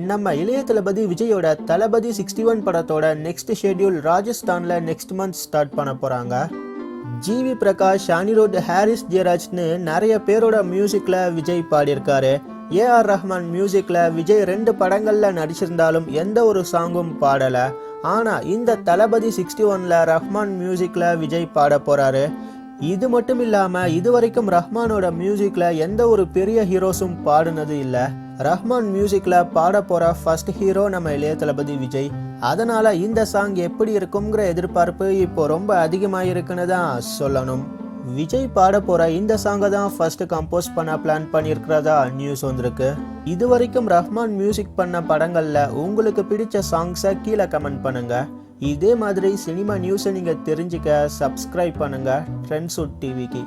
நம்ம இளைய தளபதி விஜயோட தளபதி 61 படத்தோட நெக்ஸ்ட் ஷெட்யூல் ராஜஸ்தான்ல நெக்ஸ்ட் மந்த் ஸ்டார்ட் பண்ண போறாங்க. ஜிவி பிரகாஷ், அனிருத், ஹாரிஸ் ஜெயராஜ்னு நிறைய பேரோட மியூசிக்ல விஜய் பாடியிருக்காரு. ஏஆர் ரஹ்மான் மியூசிக்ல விஜய் 2 படங்கள்ல நடிச்சிருந்தாலும் எந்த ஒரு சாங்கும் பாடல. ஆனா இந்த தளபதி 61ல ரஹ்மான் மியூசிக்ல விஜய் பாட போறாரு. இது மட்டும் இல்லாம இதுவரைக்கும் ரஹ்மானோட மியூசிக்ல எந்த ஒரு பெரிய ஹீரோஸும் பாடுனது இல்ல. ரஹ்மான் மியூசிக்ல பாட போற ஃபர்ஸ்ட் ஹீரோ நம்ம இளைய தளபதி விஜய். அதனால இந்த சாங் எப்படி இருக்குங்கிற எதிர்பார்ப்பு இப்போ ரொம்ப அதிகமாயிருக்குன்னு தான் சொல்லணும். விஜய் பாட போற இந்த சாங்கை தான் ஃபர்ஸ்ட் கம்போஸ் பண்ண பிளான் பண்ணியிருக்கிறதா நியூஸ் வந்திருக்கு. இது வரைக்கும் ரஹ்மான் மியூசிக் பண்ண படங்கள்ல உங்களுக்கு பிடிச்ச சாங்ஸை கீழே கமெண்ட் பண்ணுங்க. இதே மாதிரி சினிமா நியூஸை நீங்கள் தெரிஞ்சுக்க சப்ஸ்கிரைப் பண்ணுங்கள் ட்ரெண்ட்ஸ் டிவிக்கு.